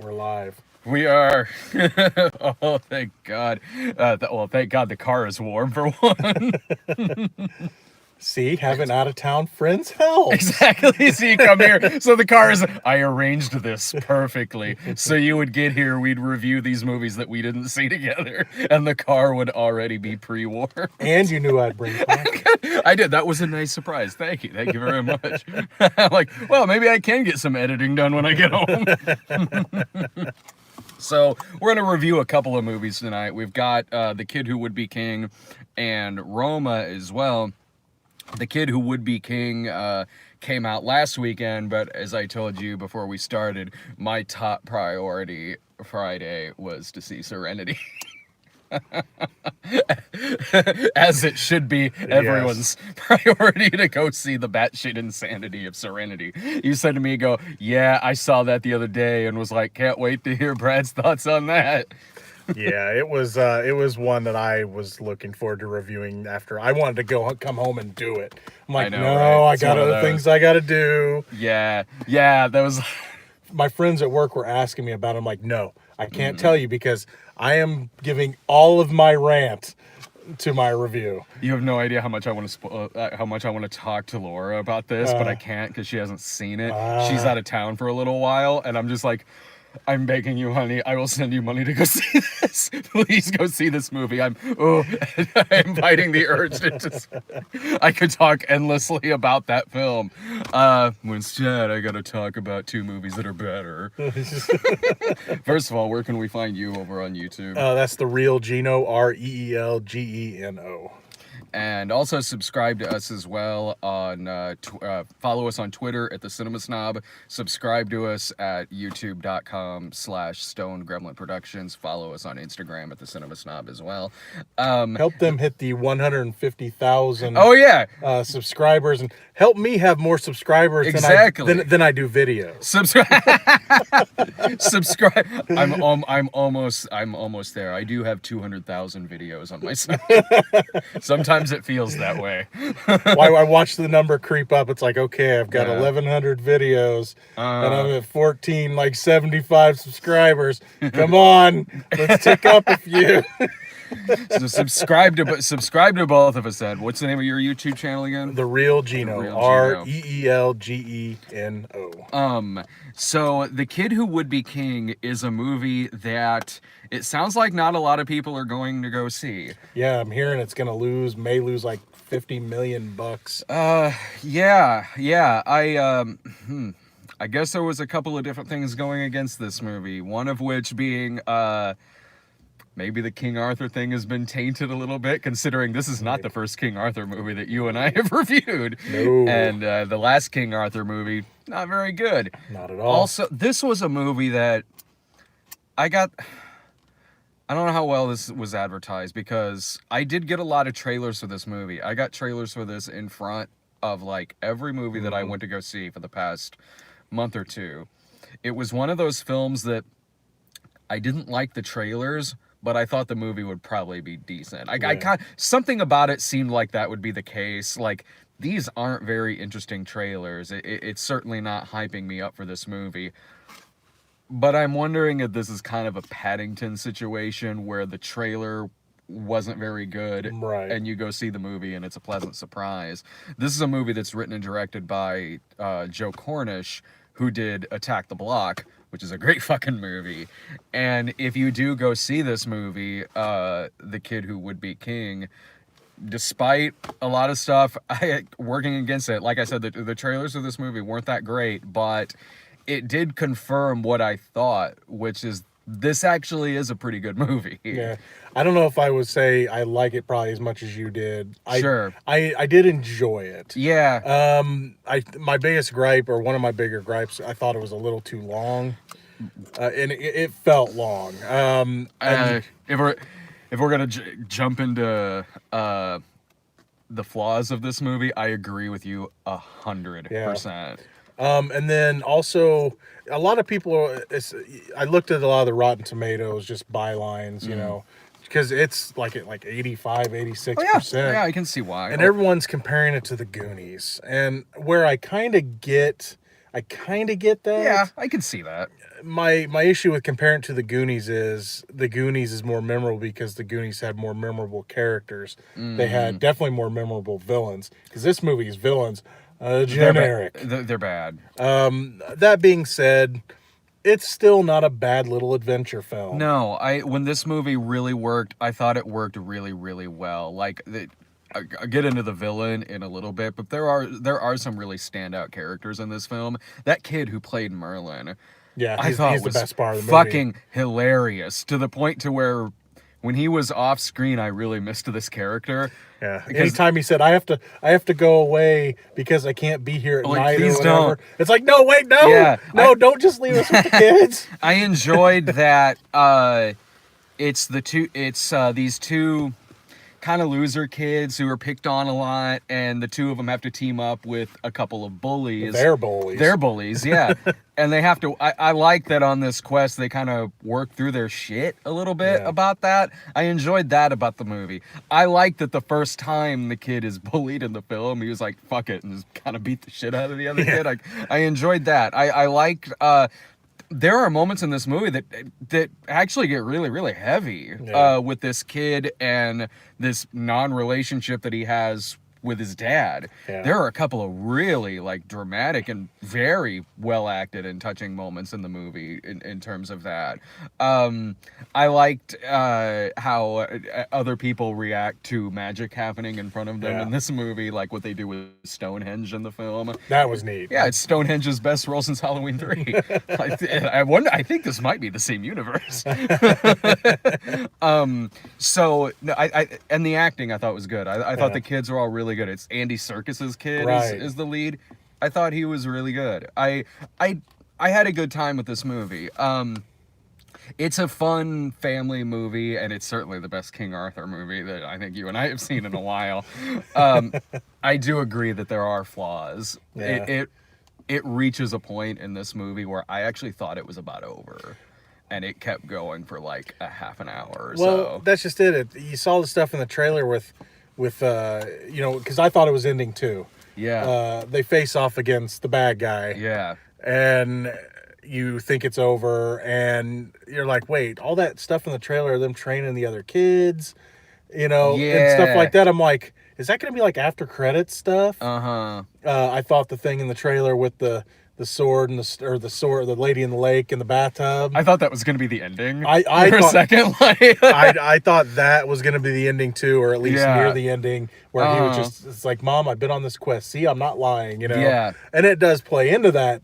We're live. We are. Oh, thank God. Thank God the car is warm for one. See, having out of town friends helps. Exactly. So you come here. So the car is. I arranged this perfectly. So you would get here, we'd review these movies that we didn't see together, and the car would already be pre-warm. And you knew I'd bring coffee. I did. That was a nice surprise. Thank you. Thank you very much. I'm like, well, maybe I can get some editing done when I get home. So we're going to review a couple of movies tonight. We've got The Kid Who Would Be King and Roma as well. The Kid Who Would Be King came out last weekend, but as I told you before we started, my top priority Friday was to see Serenity. As it should be everyone's priority to go see the batshit insanity of Serenity. You said to me, go, yeah, I saw that the other day and was like, can't wait to hear Brad's thoughts on that. Yeah, it was one that I was looking forward to reviewing after I wanted to come home and do it. I'm like, I know, no, right? I got other things I got to do. Yeah, that was... My friends at work were asking me about it. I'm like, no, I can't tell you because I am giving all of my rant to my review. You have no idea how much I want to talk to Laura about this, but I can't because she hasn't seen it. She's out of town for a little while, and I'm just like, I'm begging you, honey, I will send you money to go see this. Please go see this movie. I'm fighting the urge to just... I could talk endlessly about that film. Instead, I gotta talk about two movies that are better. First of all, where can we find you over on YouTube? That's The Real Geno, REELGENO. And also subscribe to us as well on, follow us on Twitter at The Cinema Snob. Subscribe to us at youtube.com/Stone Gremlin Productions. Follow us on Instagram at The Cinema Snob as well. Help them hit the 150,000 Oh, yeah. subscribers, and help me have more subscribers than I do videos. Subscribe. I'm almost there. I do have 200,000 videos on my site. Sometimes it feels that way. Why I watch the number creep up. It's like, okay, I've got 1,100 videos, and I'm at 75 subscribers. Come on, let's tick up a few. So subscribe to both of us then. What's the name of your YouTube channel again? The Real Geno, REELGENO. So The Kid Who Would Be King is a movie that it sounds like not a lot of people are going to go see. Yeah, I'm hearing it's may lose like $50 million. Yeah. I guess there was a couple of different things going against this movie. One of which being maybe the King Arthur thing has been tainted a little bit, considering this is not the first King Arthur movie that you and I have reviewed. No. And the last King Arthur movie, not very good. Not at all. Also, this was a movie that I don't know how well this was advertised, because I did get a lot of trailers for this movie. I got trailers for this in front of like every movie that I went to go see for the past month or two. It was one of those films that I didn't like the trailers, but I thought the movie would probably be decent. Something about it seemed like that would be the case. Like, these aren't very interesting trailers. It's certainly not hyping me up for this movie. But I'm wondering if this is kind of a Paddington situation where the trailer wasn't very good, right, and you go see the movie and it's a pleasant surprise. This is a movie that's written and directed by Joe Cornish, who did Attack the Block, which is a great fucking movie. And if you do go see this movie, The Kid Who Would Be King, despite a lot of stuff working against it, like I said, the trailers of this movie weren't that great, but it did confirm what I thought, which is this actually is a pretty good movie. Yeah. I don't know if I would say I like it probably as much as you did. Sure. I did enjoy it. Yeah. My biggest gripe, or one of my bigger gripes, I thought it was a little too long. And it felt long. If we're gonna jump into the flaws of this movie, I agree with you 100%. And then also, a lot of people, I looked at a lot of the Rotten Tomatoes, just bylines, you know, because it's like at like 85, 86%. Yeah, I can see why. And everyone's comparing it to the Goonies. And where I kind of get, I kind of get that. Yeah, I can see that. My issue with comparing it to the Goonies is the Goonies is more memorable because the Goonies had more memorable characters. They had definitely more memorable villains because this movie's villains generic. They're bad. That being said, it's still not a bad little adventure film. No, when this movie really worked, I thought it worked really, really well. Like I'll get into the villain in a little bit, but there are some really standout characters in this film. That kid who played Merlin, Yeah, I thought he's was the best part of the fucking hilarious, to the point to where when he was off screen, I really missed this character. Yeah. Anytime he said, "I have to go away because I can't be here at night," or whatever, don't. It's like, no, wait, no, Yeah, don't just leave us with the kids. I enjoyed that. It's these two kind of loser kids who are picked on a lot, and the two of them have to team up with a couple of bullies. They're bullies. They're bullies, yeah. And they have to. I like that on this quest they kind of work through their shit a little bit about that. I enjoyed that about the movie. I like that the first time the kid is bullied in the film, he was like, "Fuck it," and just kind of beat the shit out of the other kid. I enjoyed that. I liked. There are moments in this movie that actually get really, really heavy with this kid and this non-relationship that he has with his dad. Yeah. There are a couple of really like dramatic and very well acted and touching moments in the movie in terms of that. I liked how other people react to magic happening in front of them in this movie, like what they do with Stonehenge in the film. That was neat. Yeah, it's Stonehenge's best role since Halloween 3. I think this might be the same universe. So and the acting I thought was good. I thought the kids were all really good. It's Andy Serkis's kid is the lead. I thought he was really good. I had a good time with this movie. It's a fun family movie, and it's certainly the best King Arthur movie that I think you and I have seen in a while. I do agree that there are flaws. Yeah. It reaches a point in this movie where I actually thought it was about over. And it kept going for like a half an hour or so. Well, that's just it. You saw the stuff in the trailer with because I thought it was ending too. Yeah. They face off against the bad guy. Yeah. And you think it's over, and you're like, wait, all that stuff in the trailer, them training the other kids, and stuff like that. I'm like, is that going to be like after credits stuff? I thought the thing in the trailer with the sword and the lady in the lake in the bathtub. I thought that was going to be the ending. I for thought, a second, I thought that was going to be the ending too, or at least near the ending, where he was just, it's like, Mom, I've been on this quest. See, I'm not lying, Yeah. And it does play into that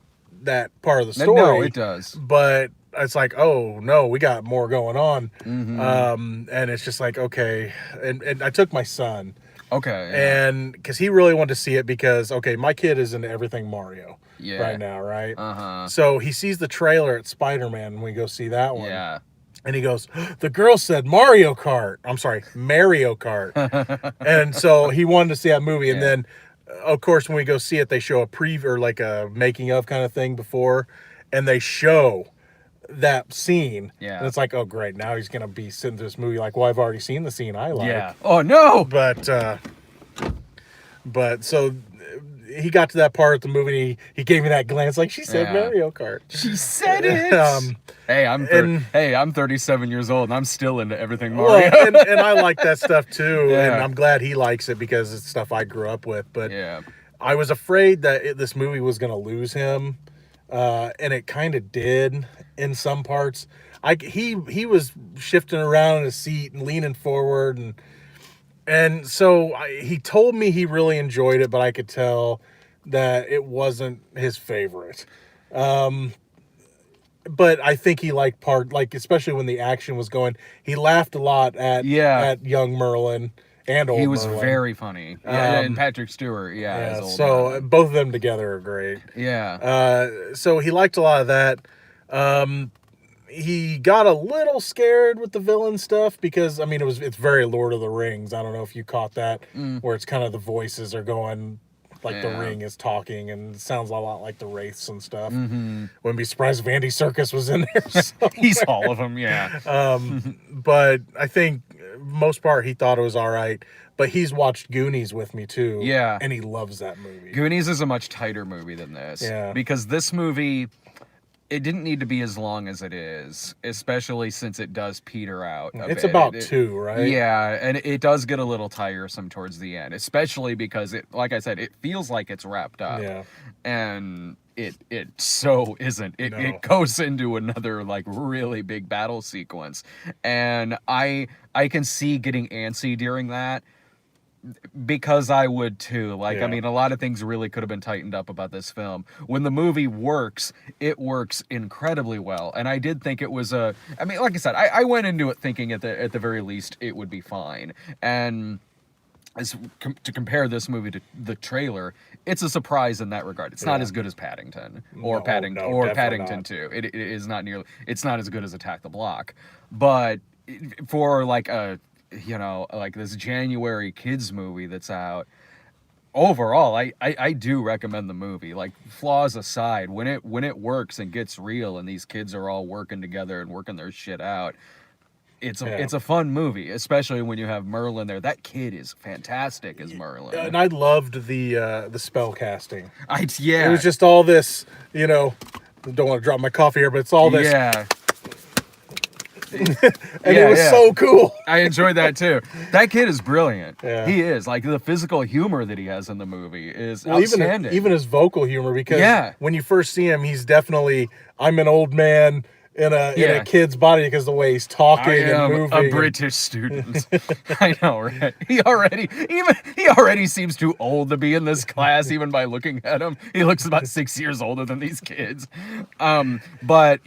part of the story. No, it does. But it's like, oh no, we got more going on. Mm-hmm. And it's just like, okay. And I took my son. Okay. Yeah. And because he really wanted to see it because, okay, my kid is into everything Mario right now, right? So he sees the trailer at Spider-Man when we go see that one. Yeah. And he goes, the girl said Mario Kart. I'm sorry, Mario Kart. And so he wanted to see that movie. And then, of course, when we go see it, they show a preview or like a making of kind of thing before. And they show that scene. Yeah. And it's like, oh, great. Now he's going to be sitting through this movie like, well, I've already seen the scene I like. Yeah. Oh, no. But so he got to that part of the movie and he gave me that glance like, she said Mario Kart. She said it. Hey, I'm 37 years old and I'm still into everything Mario. Well, and I like that stuff too. And I'm glad he likes it because it's stuff I grew up with. But I was afraid that this movie was going to lose him. And it kind of did in some parts. He was shifting around in his seat and leaning forward and so he told me he really enjoyed it, but I could tell that it wasn't his favorite. But I think he liked especially when the action was going. He laughed a lot at young Merlin and old Merlin. He was very funny. And Patrick Stewart, as old so Merlin. Both of them together are great. Yeah. So he liked a lot of that. He got a little scared with the villain stuff because it's very Lord of the Rings. I don't know if you caught that, where it's kind of the voices are going like the ring is talking and it sounds a lot like the Wraiths and stuff. Wouldn't be surprised if Andy Serkis was in there. He's all of them, But I think most part, he thought it was all right. But he's watched Goonies with me too. Yeah. And he loves that movie. Goonies is a much tighter movie than this. Yeah. Because this movie, it didn't need to be as long as it is, especially since it does peter out a It's bit. about 2, right? Yeah, and it does get a little tiresome towards the end, especially because it, like I said, it feels like it's wrapped up. Yeah. And it so isn't. It goes into another like really big battle sequence. And I can see getting antsy during that. Because I would too. Like, I mean, a lot of things really could have been tightened up about this film. When the movie works, it works incredibly well. And I did think it was I mean, like I said, I went into it thinking at the very least it would be fine. And to compare this movie to the trailer, it's a surprise in that regard. It's not as good as Paddington or Paddington 2. It is not nearly. It's not as good as Attack the Block, but for like a like this January kids movie that's out, overall, I do recommend the movie. Like, flaws aside, when it works and gets real and these kids are all working together and working their shit out, it's a fun movie, especially when you have Merlin there. That kid is fantastic as Merlin. And I loved the spell casting. It was just all this, don't want to drop my coffee here, but it's all this. Yeah. And it was so cool. I enjoyed that too. That kid is brilliant. Yeah. He is. Like, the physical humor that he has in the movie is outstanding. Even his vocal humor, because when you first see him, he's definitely, I'm an old man in a kid's body, because the way he's talking and moving. A British student. I know, right? He already seems too old to be in this class, even by looking at him. He looks about 6 years older than these kids. But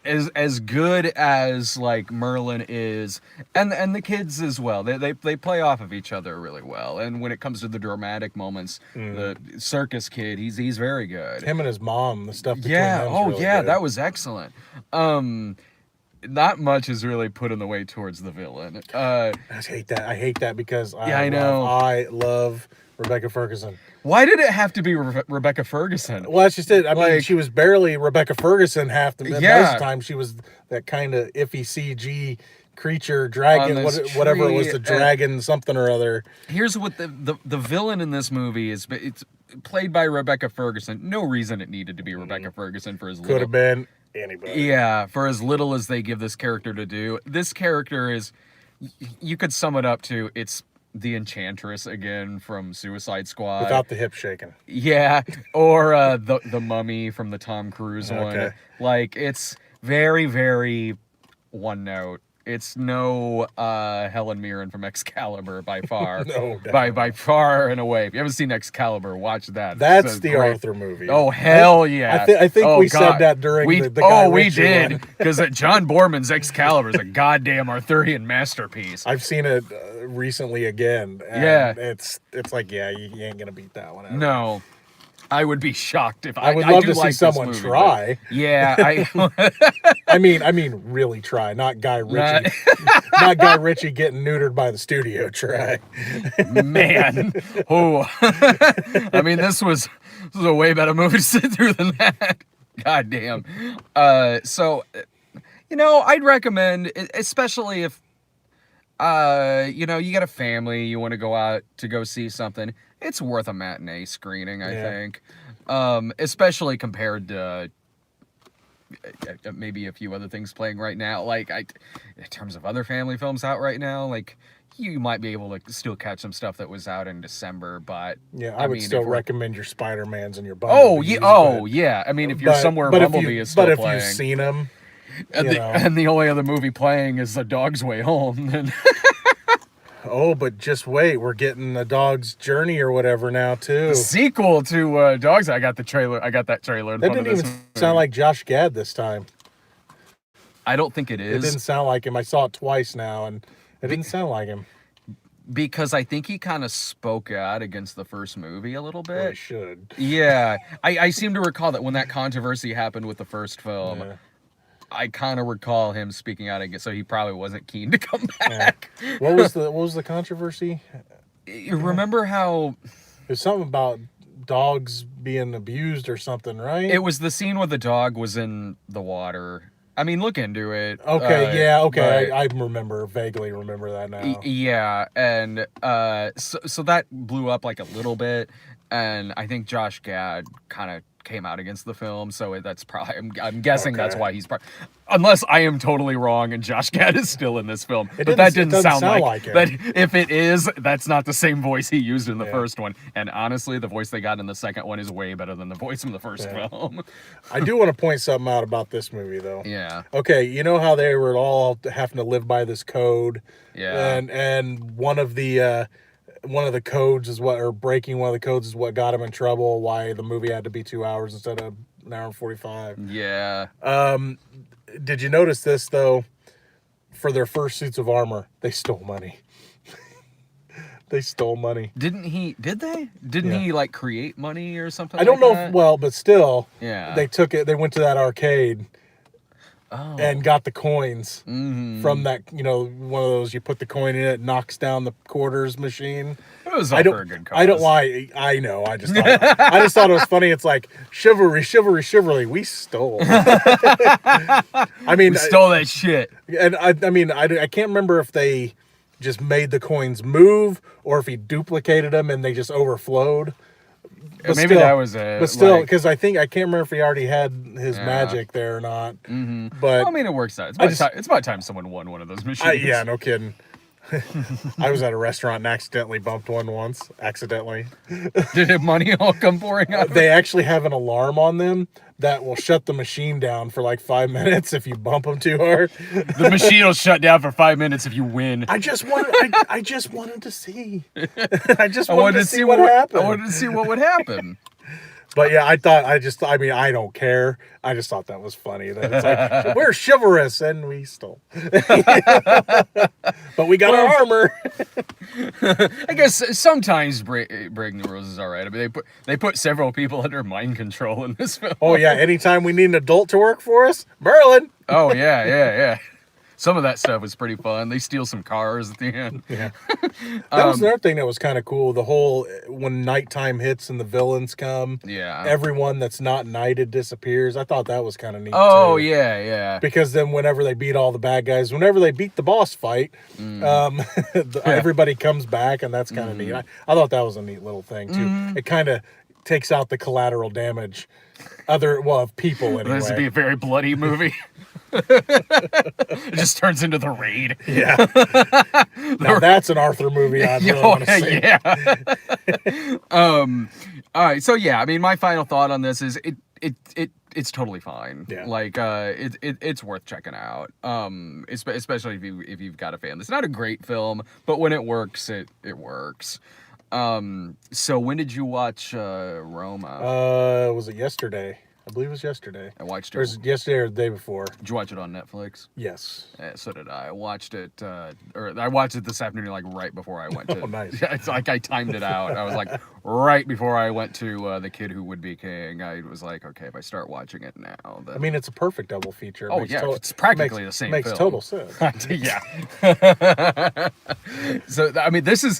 as good as like Merlin is, and the kids as well, they play off of each other really well. And when it comes to the dramatic moments, the circus kid, he's very good. Him and his mom, the stuff between them. Really good. That was excellent. Not much is really put in the way towards the villain. I hate that. I hate that because I know. I love Rebecca Ferguson. Why did it have to be Rebecca Ferguson? Well, that's just it. I mean, she was barely Rebecca Ferguson half the most of the time. She was that kind of iffy CG creature, dragon, whatever it was, the dragon something or other. Here's what the villain in this movie is. It's played by Rebecca Ferguson. No reason it needed to be Rebecca Ferguson for as little. Could have been anybody. Yeah, for as little as they give this character to do. This character is, you could sum it up to, it's the Enchantress again from Suicide Squad. Without the hip shaking. Yeah, or the Mummy from the Tom Cruise one. Like, it's very, very one note. It's no Helen Mirren from Excalibur by far. No, by far and away. If you haven't seen Excalibur, watch that. That's the Arthur movie. Oh, hell yeah. I think we said that during the Guy Ritchie we did. Because John Borman's Excalibur is a goddamn Arthurian masterpiece. I've seen it recently again. And it's like, you ain't going to beat that one out. No. I would be shocked if I would love to see someone try. Yeah, I mean, really try, not Guy Ritchie. Not Guy Ritchie getting neutered by the studio try. Man, I mean, this was a way better movie to sit through than that. God damn. So, I'd recommend, especially if you got a family, you want to go out to go see something. It's worth a matinee screening, I think. Especially compared to maybe a few other things playing right now. Like, in terms of other family films out right now, like, you might be able to still catch some stuff that was out in December, but I would still recommend your Spider-Mans and your Bumblebees. Yeah. I mean, if you're somewhere Bumblebee is still playing. But if you've seen them, and the only other movie playing is A Dog's Way Home, then... Oh, but just wait. We're getting A Dog's Journey or whatever now, too. The sequel to Dogs. I got that trailer. That didn't even sound like Josh Gad this time. I don't think it is. It didn't sound like him. I saw it twice now, and it didn't sound like him. Because I think he kind of spoke out against the first movie a little bit. Well, he should. Yeah. I seem to recall that when that controversy happened with the first film... Yeah. I kind of recall him speaking out again, so he probably wasn't keen to come back. Yeah. What was the controversy? You remember how there's something about dogs being abused or something, right? It was the scene where the dog was in the water. I mean, look into it. Okay, yeah, okay. I vaguely remember that now. Yeah, and so that blew up like a little bit, and I think Josh Gad kind of came out against the film, so that's probably I'm guessing that's why he's unless I am totally wrong and Josh Gad is still in this film, but that didn't sound like it. That. If it is, that's not the same voice he used in the first one, and honestly, the voice they got in the second one is way better than the voice from the first film. I do want to point something out about this movie, though. Yeah. Okay, you know how they were all having to live by this code, and one of the codes is breaking one of the codes is what got him in trouble. Why the movie had to be 2 hours instead of an hour and 45. Yeah. Did you notice this though? For their first suits of armor, they stole money. They stole money. Didn't he? Did they? Didn't he like create money or something? I don't know. Well, but still, they took it. They went to that arcade. And got the coins from that, one of those, you put the coin in, it knocks down the quarters machine. It was all for a good cause. I don't lie. I know. I just thought it was funny. It's like chivalry, chivalry, chivalry. We stole. I mean, we stole that shit. And I can't remember if they just made the coins move or if he duplicated them and they just overflowed. But maybe still, that was it. But still, because I can't remember if he already had his magic there or not. Mm-hmm. But well, I mean, it works out. It's about time someone won one of those machines. Yeah, no kidding. I was at a restaurant and accidentally bumped one once. Accidentally. Did money all come pouring out? They actually have an alarm on them that will shut the machine down for like 5 minutes if you bump them too hard. The machine will shut down for 5 minutes if you win. I just wanted to see. I wanted to see what happened. I wanted to see what would happen. But yeah, I I don't care. I just thought that was funny. That it's like, we're chivalrous and we stole. But we got our armor. I guess sometimes breaking the rules is all right. I mean, they put several people under mind control in this film. Oh yeah, anytime we need an adult to work for us, Merlin. Oh yeah. Some of that stuff was pretty fun. They steal some cars at the end. Yeah. That was another thing that was kind of cool. The whole, when nighttime hits and the villains come, everyone that's not knighted disappears. I thought that was kind of neat, too. Yeah. Because then whenever they beat all the bad guys, whenever they beat the boss fight, everybody comes back, and that's kind of neat. I thought that was a neat little thing, too. It kind of takes out the collateral damage of people anyway. This would be a very bloody movie. It just turns into The Raid. Yeah. Now that's an Arthur movie I really want to see. Yeah. All right. So yeah, I mean, my final thought on this is it's totally fine. Yeah. Like it's worth checking out. Especially if you've got a fan. It's not a great film, but when it works, it works. So when did you watch Roma? Was it yesterday? I believe it was yesterday. I watched it. Or was it yesterday or the day before? Did you watch it on Netflix? Yes. Yeah, so did I. I watched it, I watched it this afternoon, like right before I went to. Oh, nice. It's like I timed it out. I was like, right before I went to The Kid Who Would Be King. I was like, okay, if I start watching it now, then... I mean, it's a perfect double feature. It's practically the same film. Makes total sense. Yeah. So I mean, this is.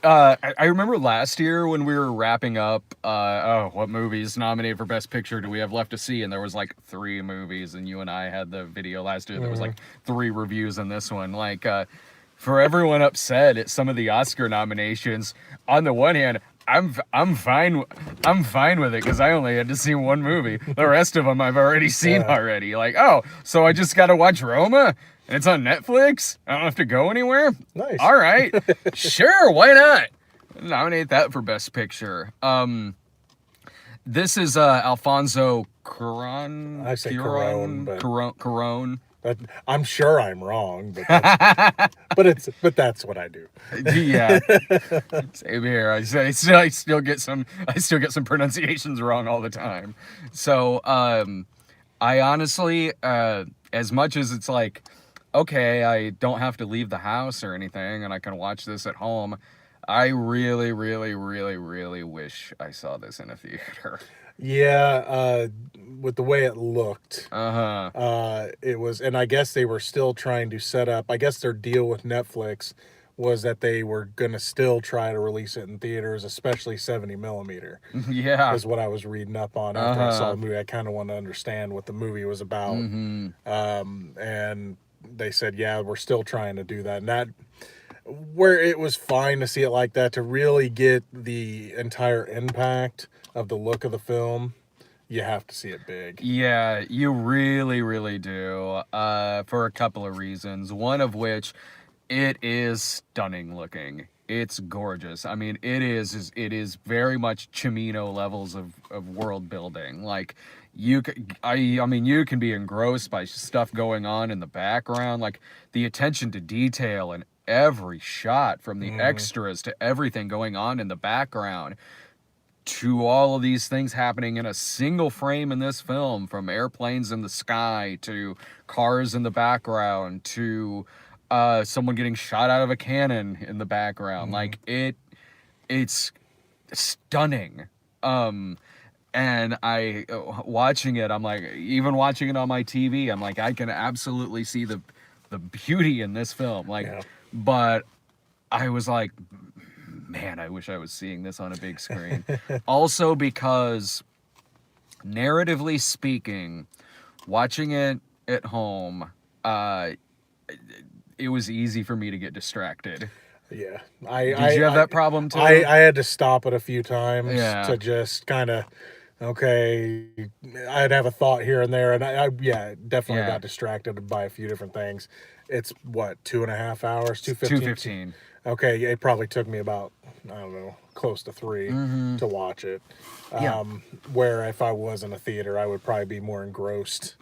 I remember last year when we were wrapping up, what movies nominated for Best Picture do we have left to see? And there was like 3 movies, and you and I had the video last year. There was like 3 reviews in this one. Like, for everyone upset at some of the Oscar nominations, on the one hand, I'm fine with it because I only had to see one movie. The rest of them I've already seen already. Like, so I just got to watch Roma? And it's on Netflix? I don't have to go anywhere? Nice. All right. Sure, why not? Nominate that for Best Picture. This is Alfonso Cuarón. I say Cuarón, but... Cuarón. I'm sure I'm wrong, but that's what I do. Yeah. Same here. I still get some pronunciations wrong all the time. So I honestly, as much as it's like, okay, I don't have to leave the house or anything, and I can watch this at home, I really, really, really, really wish I saw this in a theater. Yeah, with the way it looked. It was, and I guess they were still trying to set up, I guess their deal with Netflix was that they were going to still try to release it in theaters, especially 70 millimeter. Yeah. Is what I was reading up on after I saw the movie. I kind of want to understand what the movie was about. And they said, yeah, we're still trying to do that. And that, where it was fine to see it like that, to really get the entire impact of the look of the film, you have to see it big. Yeah, you really, really do. For a couple of reasons. One of which, it is stunning looking. It's gorgeous. I mean, it is very much Cimino levels of world building. Like, I mean, you can be engrossed by stuff going on in the background. Like, the attention to detail in every shot, from the extras to everything going on in the background, to all of these things happening in a single frame in this film, from airplanes in the sky to cars in the background to someone getting shot out of a cannon in the background. Like, it's stunning. And I, watching it, I'm like, even watching it on my TV, I'm like, I can absolutely see the beauty in this film. Like, but I was like, man, I wish I was seeing this on a big screen. Also because, narratively speaking, watching it at home, it was easy for me to get distracted. Yeah. Did you have that problem too? I had to stop it a few times to just kind of, okay, I'd have a thought here and there, and I definitely got distracted by a few different things. It's what, 2.5 hours, 2:15. Okay, it probably took me about, I don't know, close to 3 to watch it. Where if I was in a theater, I would probably be more engrossed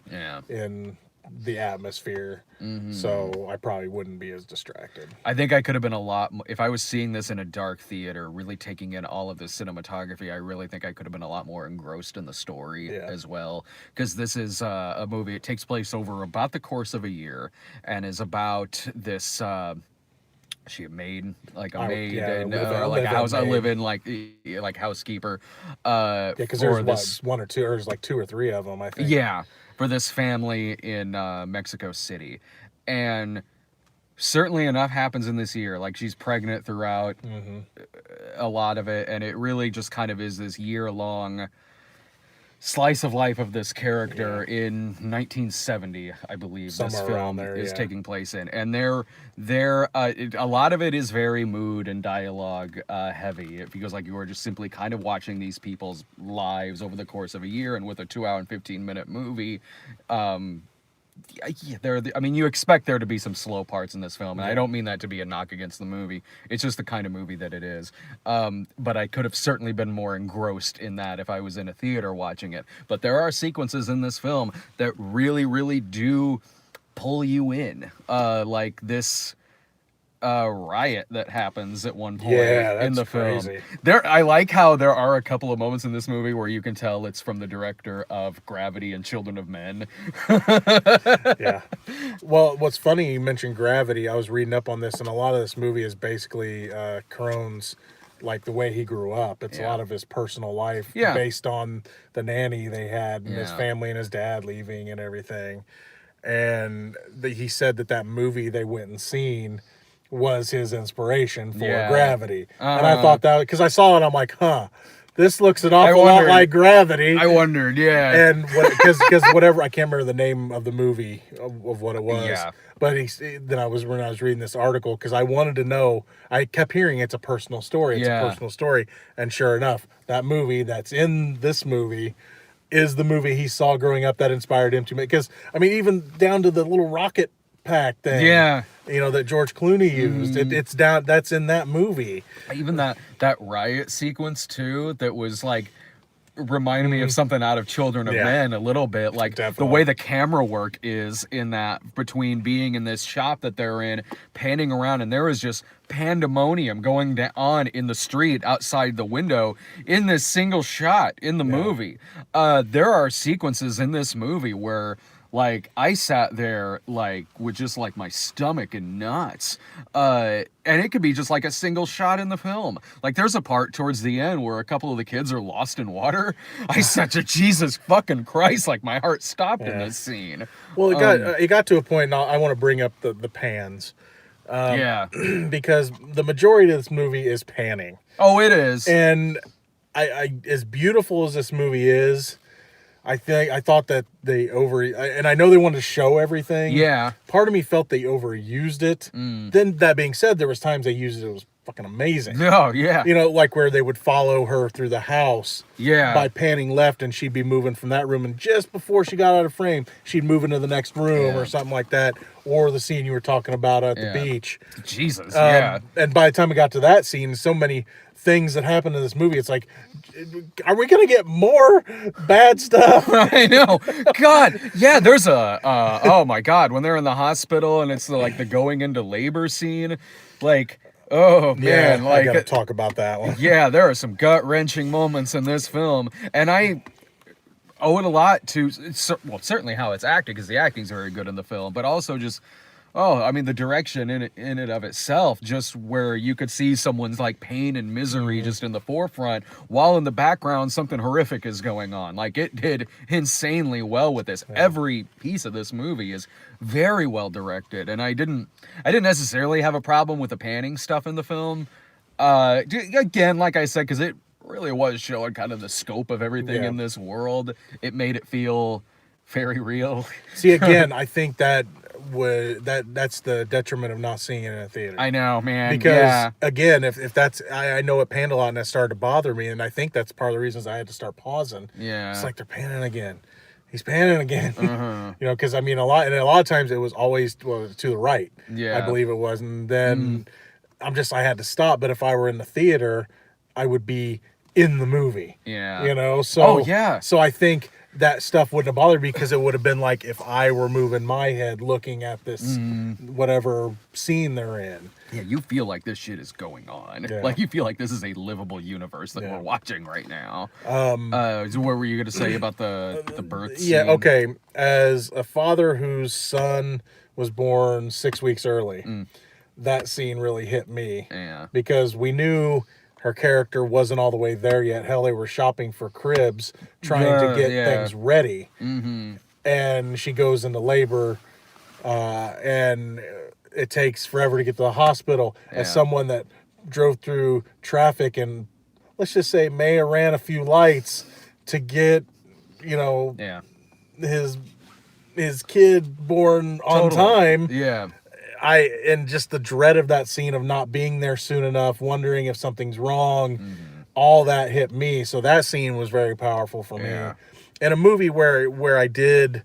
in the atmosphere, so I probably wouldn't be as distracted. I think I could have been a lot if I was seeing this in a dark theater, really taking in all of the cinematography. I really think I could have been a lot more engrossed in the story as well, because this is a movie. It takes place over about the course of a year and is about this she a maid, like a maid, like a live-in like housekeeper. Because there's one or two, or there's like 2 or 3 of them, I think. Yeah, for this family in Mexico City, and certainly enough happens in this year. Like, she's pregnant throughout a lot of it, and it really just kind of is this year-long slice of life of this character in 1970, I believe. Somewhere this film is taking place in, and a lot of it is very mood and dialogue heavy. It feels like you are just simply kind of watching these people's lives over the course of a year, and with a 2-hour and 15-minute movie, I mean, you expect there to be some slow parts in this film, and I don't mean that to be a knock against the movie. It's just the kind of movie that it is. But I could have certainly been more engrossed in that if I was in a theater watching it. But there are sequences in this film that really, really do pull you in. Like this riot that happens at one point in the film. Crazy. I like how there are a couple of moments in this movie where you can tell it's from the director of Gravity and Children of Men. Yeah. Well, what's funny, you mentioned Gravity. I was reading up on this, and a lot of this movie is basically Cuarón's, like, the way he grew up. It's a lot of his personal life based on the nanny they had and his family and his dad leaving and everything. And he said that movie they went and seen was his inspiration for Gravity. And I thought that, because I saw it, I'm like, this looks an awful lot like Gravity. I wondered, And because whatever, I can't remember the name of the movie of what it was. Yeah. But when I was reading this article, because I wanted to know, I kept hearing it's a personal story. It's a personal story. And sure enough, that movie that's in this movie is the movie he saw growing up that inspired him to make. Because, I mean, even down to the little rocket pack thing, that George Clooney used, it's down, that's in that movie. Even that riot sequence too, that was like reminded me of something out of Children of Men a little bit. Like the way the camera work is in that, between being in this shop that they're in, panning around, and there is just pandemonium going on in the street outside the window in this single shot in the movie. There are sequences in this movie where, like, I sat there, like, with just, like, my stomach and nuts. And it could be just, like, a single shot in the film. Like, there's a part towards the end where a couple of the kids are lost in water. I said to Jesus fucking Christ, like, my heart stopped in this scene. Well, it got to a point, now I want to bring up the pans. Yeah. Because the majority of this movie is panning. Oh, it is. And I as beautiful as this movie is, I thought that and I know they wanted to show everything. Yeah. Part of me felt they overused it. Then that being said, there was times they used it was fucking amazing. No, yeah. You know, like where they would follow her through the house. Yeah. By panning left, and she'd be moving from that room, and just before she got out of frame, she'd move into the next room or something like that. Or the scene you were talking about at the beach. Jesus, yeah. And by the time we got to that scene, so many things that happened in this movie, it's like, are we gonna get more bad stuff? I know. God, yeah. There's a oh my God, when they're in the hospital and it's like the going into labor scene, like, oh man, yeah, like I gotta talk about that one. Yeah, there are some gut-wrenching moments in this film, and I owe it a lot to, well, certainly how it's acted, because the acting's very good in the film, but also just, I mean, the direction in it of itself, just where you could see someone's like pain and misery just in the forefront, while in the background something horrific is going on. Like, it did insanely well with this. Every piece of this movie is very well directed, and I didn't necessarily have a problem with the panning stuff in the film. Again, like I said, because it really was showing kind of the scope of everything in this world. It made it feel very real. See, again, I think that's the detriment of not seeing it in a theater. I know, man. Because again, if that's, I know it panned a lot, and that started to bother me, and I think that's part of the reasons I had to start pausing. Yeah, it's like they're panning again. He's panning again. You know, because I mean, a lot of times it was always to the right. Yeah, I believe it was, and then I had to stop. But if I were in the theater, I would be in the movie. Yeah, you know. So yeah. So I think that stuff wouldn't have bothered me, because it would have been like if I were moving my head looking at this whatever scene they're in. Yeah, you feel like this shit is going on. Yeah. Like, you feel like this is a livable universe that we're watching right now. So what were you going to say about the birth scene? Yeah, okay. As a father whose son was born 6 weeks early, that scene really hit me. Yeah. Because we knew her character wasn't all the way there yet. Hell, they were shopping for cribs, trying to get things ready. And she goes into labor, and it takes forever to get to the hospital. As someone that drove through traffic and, let's just say, may have ran a few lights to get, you know, his kid born on time. Yeah. And just the dread of that scene of not being there soon enough, wondering if something's wrong, all that hit me. So that scene was very powerful for me. And a movie where I think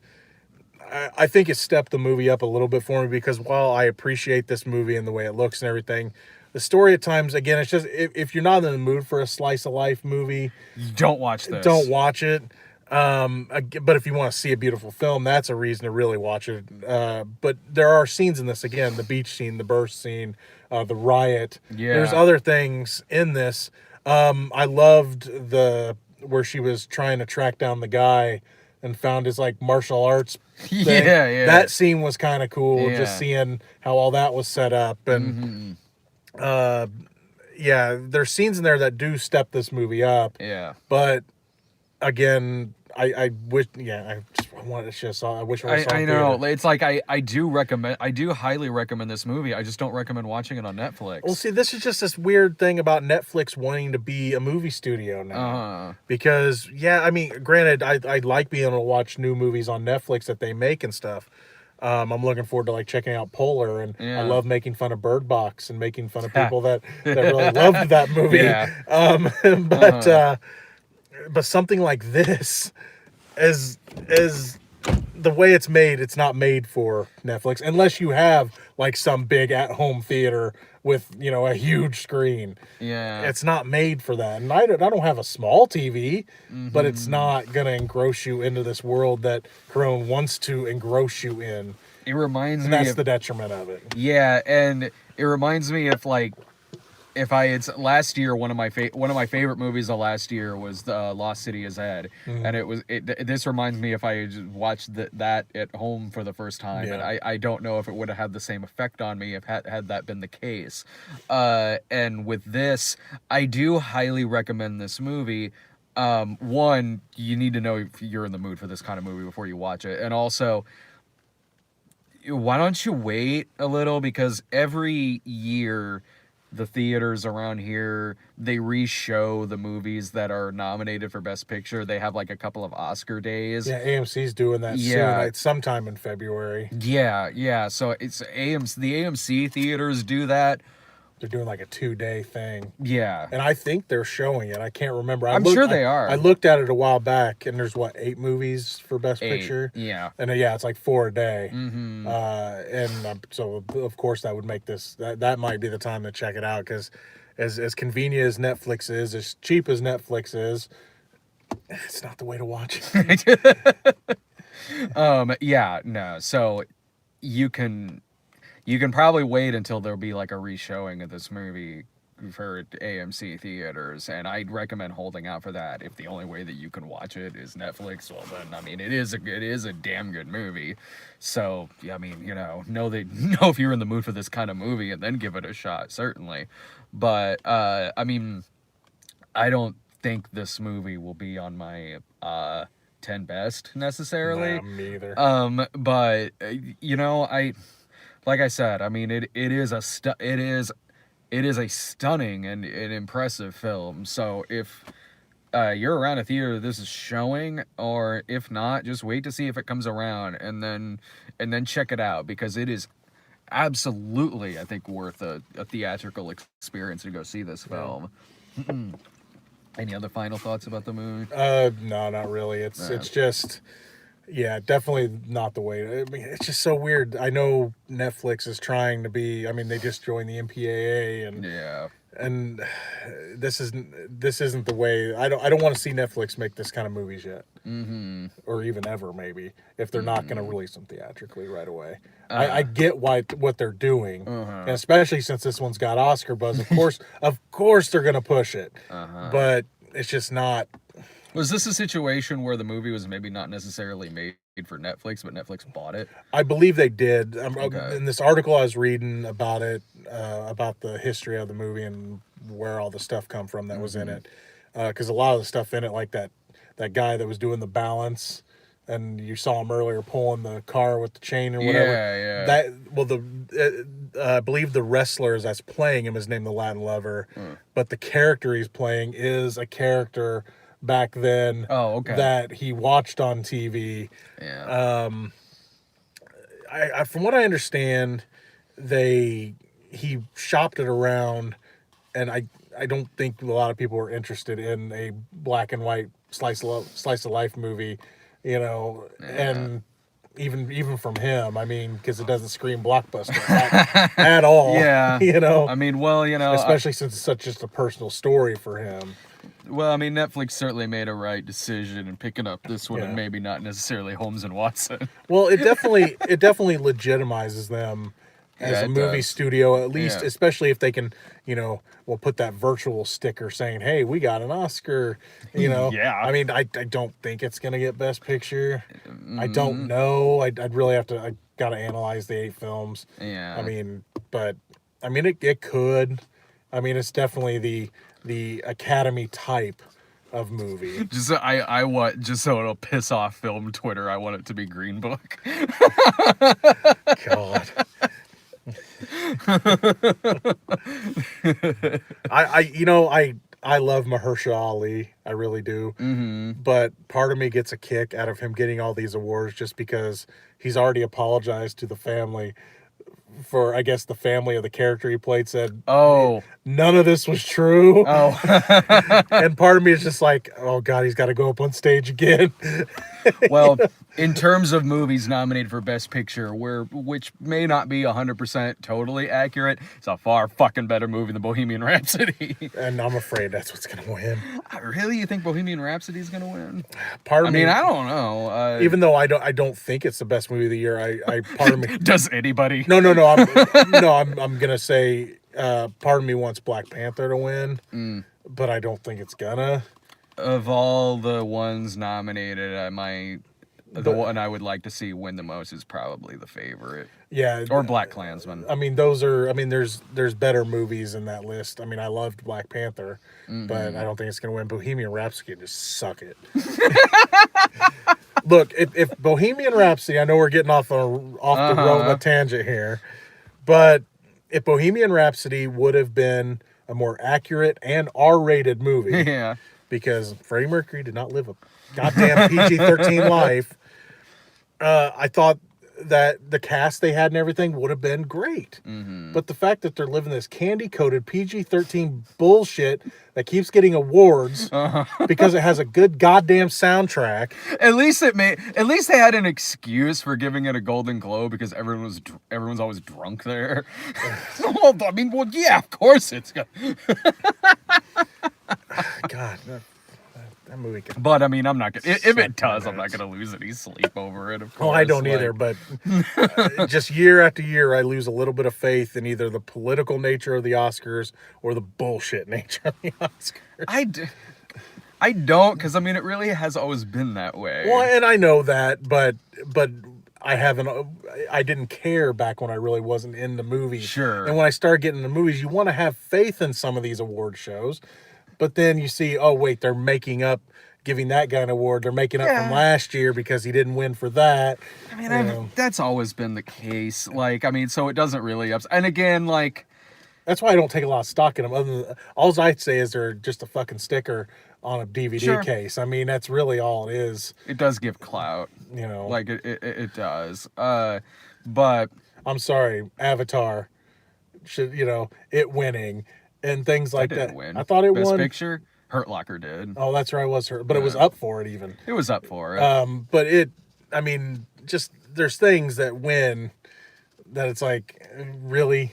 it stepped the movie up a little bit for me, because while I appreciate this movie and the way it looks and everything, the story at times, again, it's just, if you're not in the mood for a slice of life movie, don't watch this. Don't watch it. But if you want to see a beautiful film, that's a reason to really watch it. But there are scenes in this, again, the beach scene, the birth scene, the riot. Yeah. There's other things in this. I loved where she was trying to track down the guy and found his like martial arts thing. Yeah. That scene was kind of cool, just seeing how all that was set up. And there's scenes in there that do step this movie up. Yeah. But again, I wish, I wish I was. I know. It's like I do highly recommend this movie. I just don't recommend watching it on Netflix. Well, see, this is just this weird thing about Netflix wanting to be a movie studio now. Because I mean, granted, I like being able to watch new movies on Netflix that they make and stuff. I'm looking forward to like checking out Polar, and I love making fun of Bird Box and making fun of people that really loved that movie. But something like this, as the way it's made, it's not made for Netflix unless you have like some big at-home theater with, you know, a huge screen. Yeah, it's not made for that. And I don't have a small TV, but it's not gonna engross you into this world that Corone wants to engross you in. It reminds me, that's the detriment of it. Yeah, and it reminds me of like, last year, one of my favorite movies of last year was Lost City of Z, and this reminds me if I had just watched that at home for the first time, and I don't know if it would have had the same effect on me if had that been the case. And with this, I do highly recommend this movie. One, you need to know if you're in the mood for this kind of movie before you watch it, and also, why don't you wait a little, because every year the theaters around here, they re-show the movies that are nominated for Best Picture. They have like a couple of Oscar days. Yeah, AMC's doing that soon. It's sometime in February. Yeah. So it's AMC. The AMC theaters do that. They're doing like a 2-day thing. Yeah. And I think they're showing it. I can't remember. I'm sure they are. I looked at it a while back, and there's, 8 movies for Best Picture? Yeah. And it's like 4 a day. Mm-hmm. So, of course, that would make this... That might be the time to check it out, because as convenient as Netflix is, as cheap as Netflix is, it's not the way to watch it. Yeah, no. So you can probably wait until there'll be like a re-showing of this movie for AMC theaters, and I'd recommend holding out for that. If the only way that you can watch it is Netflix, well then, I mean, it is a damn good movie. So, I mean, know if you're in the mood for this kind of movie, and then give it a shot, certainly. But I mean, I don't think this movie will be on my 10 best necessarily. Nah, me either. But like I said, I mean, it is a stunning and an impressive film. So if you're around a theater this is showing, or if not, just wait to see if it comes around, and then check it out, because it is absolutely, I think, worth a theatrical experience to go see this film. Yeah. Any other final thoughts about the movie? No, not really. It's just... Yeah, definitely not the way. I mean, it's just so weird. I know Netflix is trying to be... I mean, they just joined the MPAA, and this isn't the way. I don't want to see Netflix make this kind of movies yet, or even ever, maybe, if they're not going to release them theatrically right away. I get what they're doing, and especially since this one's got Oscar buzz. Of course, they're going to push it, but it's just not. Was this a situation where the movie was maybe not necessarily made for Netflix, but Netflix bought it? I believe they did. Okay. In this article I was reading about it, about the history of the movie and where all the stuff come from that was in it. Because a lot of the stuff in it, like that guy that was doing the balance, and you saw him earlier pulling the car with the chain or whatever. Yeah. I believe the wrestler that's playing him is named the Latin Lover, but the character he's playing is a character back then that he watched on TV. Yeah. I from what I understand, he shopped it around, and I don't think a lot of people were interested in a black and white slice of life movie, and even from him, I mean, because it doesn't scream blockbuster at all. Yeah. I mean, well, especially since it's just a personal story for him. Well, I mean, Netflix certainly made a right decision in picking up this one, and maybe not necessarily Holmes and Watson. Well, it definitely legitimizes them as a movie studio, at least, especially if they can, put that virtual sticker saying, "Hey, we got an Oscar." Yeah. I mean, I don't think it's gonna get Best Picture. I don't know. I'd really have to. I gotta analyze the 8 films. Yeah. I mean, but I mean, it could. I mean, it's definitely the Academy type of movie. Just so it'll piss off film Twitter, I want it to be Green Book. God. I love Mahershala Ali. I really do. But part of me gets a kick out of him getting all these awards just because he's already apologized to the family for, I guess, the family of the character he played said, none of this was true. And part of me is just like, oh God, he's got to go up on stage again. Well, in terms of movies nominated for Best Picture, which may not be 100% totally accurate, it's a far fucking better movie than Bohemian Rhapsody. And I'm afraid that's what's going to win. Really? You think Bohemian Rhapsody is going to win? Part of me, I don't know. Even though I don't think it's the best movie of the year, part of me does anybody? No. I'm gonna say part of me wants Black Panther to win, but I don't think it's gonna. Of all the ones nominated, the one I would like to see win the most is probably The Favorite. Yeah. Or Black Klansman. I mean, there's better movies in that list. I mean, I loved Black Panther, but I don't think it's gonna win. Bohemian Rhapsody can just suck it. Look, if Bohemian Rhapsody, I know we're getting off the Roma tangent here, but if Bohemian Rhapsody would have been a more accurate and R-rated movie, Yeah. because Freddie Mercury did not live a goddamn PG-13 life, I thought that the cast they had and everything would have been great. But the fact that they're living this candy-coated PG-13 bullshit that keeps getting awards because it has a good goddamn soundtrack. At least they had an excuse for giving it a Golden Globe because everyone's always drunk there. Well, I mean, well, yeah, of course it's good. God, that movie can... But I mean, I'm not gonna. If it does, I'm not gonna lose any sleep over it. Of course. Oh, I don't either. But just year after year, I lose a little bit of faith in either the political nature of the Oscars or the bullshit nature of the Oscars. I don't, because I mean, it really has always been that way. Well, and I know that, but I didn't care back when I really wasn't in the movies. Sure. And when I started getting into movies, you want to have faith in some of these award shows. But then you see, oh, wait, they're making up, giving that guy an award. They're making up from last year because he didn't win for that. I mean, that's always been the case. Like, I mean, so it doesn't really And again, like... That's why I don't take a lot of stock in them. Other than, all I'd say is they're just a fucking sticker on a DVD case. I mean, that's really all it is. It does give clout. You know. Like, it does. But... I'm sorry, Avatar should, it winning... And things like that. Win. I thought it Best won. Picture, Hurt Locker did. Oh, that's right, it was Hurt, but it was up for it even. It was up for it. But I mean, just there's things that win that it's like, really,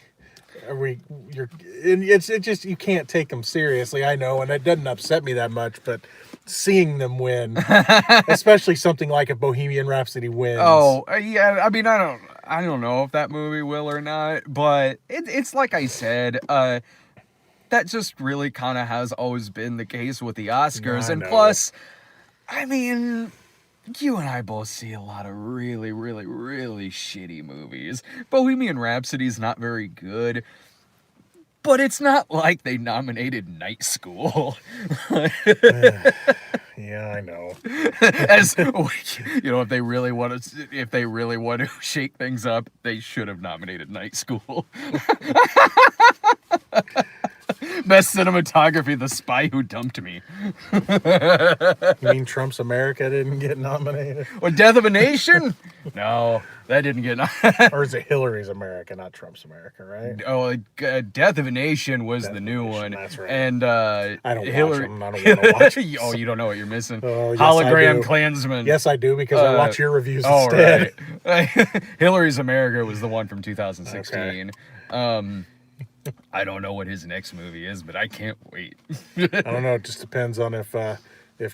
it just you can't take them seriously. I know, and it doesn't upset me that much, but seeing them win, especially something like a Bohemian Rhapsody wins. Oh, yeah. I mean, I don't know if that movie will or not, but it's like I said. That just really kind of has always been the case with the Oscars. And plus, I mean, you and I both see a lot of really, really, really shitty movies. Bohemian Rhapsody's not very good. But it's not like they nominated Night School. Yeah, I know. As if they really want to shake things up, they should have nominated Night School. Best cinematography, The Spy Who Dumped Me. You mean Trump's America didn't get nominated? Or Death of a Nation? No, that didn't get nominated. Or is it Hillary's America, not Trump's America, right? Oh, Death of a Nation was the new one. That's right. And I don't Hillary... watch them. I don't want to watch them. Oh, you don't know what you're missing. Oh, yes, Hologram Klansman. Yes, I do, because I watch your reviews instead. Right. Hillary's America was the one from 2016. Okay. I don't know what his next movie is, but I can't wait. I don't know. It just depends on if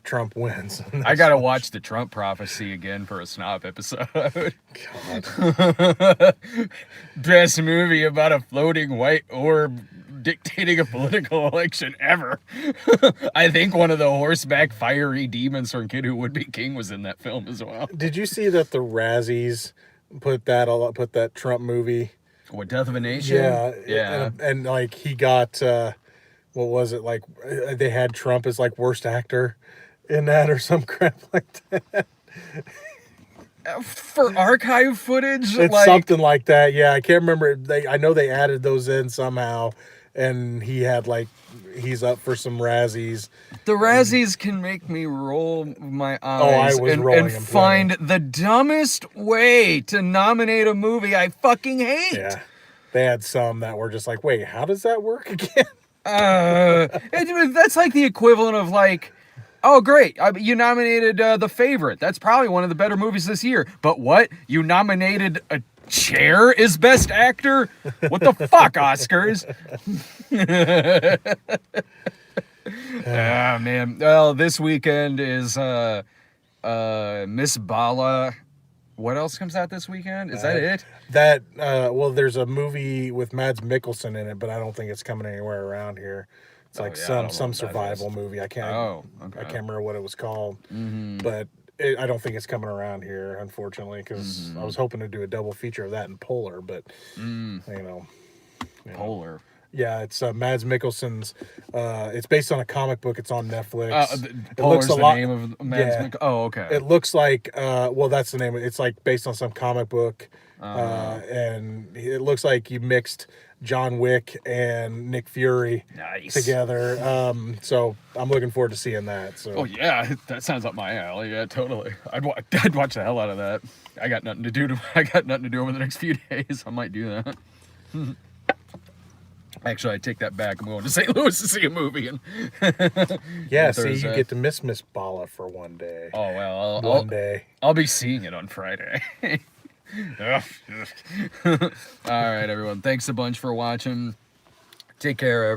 Trump wins. I gotta watch the Trump Prophecy again for a snob episode. God. Best movie about a floating white orb dictating a political election ever. I think one of the horseback fiery demons from Kid Who Would Be King was in that film as well. Did you see that the Razzies put that Trump movie? What, Death of a Nation? Yeah. And like he got, what was it? Like they had Trump as like worst actor in that or some crap like that. For archive footage? It's something like that. Yeah, I can't remember. I know they added those in somehow. And he's up for some Razzies. The Razzies can make me roll my eyes and find the dumbest way to nominate a movie I fucking hate. Yeah. They had some that were just like, wait, how does that work again? That's like the equivalent of like, oh, great, you nominated The Favorite. That's probably one of the better movies this year. But what? You nominated a Cher is Best Actor? What the fuck, Oscars? Ah, man. Well, this weekend is Miss Bala. What else comes out this weekend? Is that it? Well, there's a movie with Mads Mikkelsen in it, but I don't think it's coming anywhere around here. It's like some survival movie. I can't remember what it was called, but I don't think it's coming around here, unfortunately, because I was hoping to do a double feature of that and Polar, but Polar. Yeah, it's Mads Mikkelsen's. It's based on a comic book. It's on Netflix. It looks the name of Mads Mikkelsen. Oh, okay. It looks like well, that's the name. It's like based on some comic book, and it looks like you mixed John Wick and Nick Fury together. So I'm looking forward to seeing that. So. Oh yeah, that sounds up my alley. Yeah, totally. I'd watch the hell out of that. I got nothing to do over the next few days. I might do that. Actually, I take that back. I'm going to St. Louis to see a movie. And yeah, see, you get to miss Bala for one day. Oh well, one day. I'll be seeing it on Friday. All right, everyone. Thanks a bunch for watching. Take care, everyone.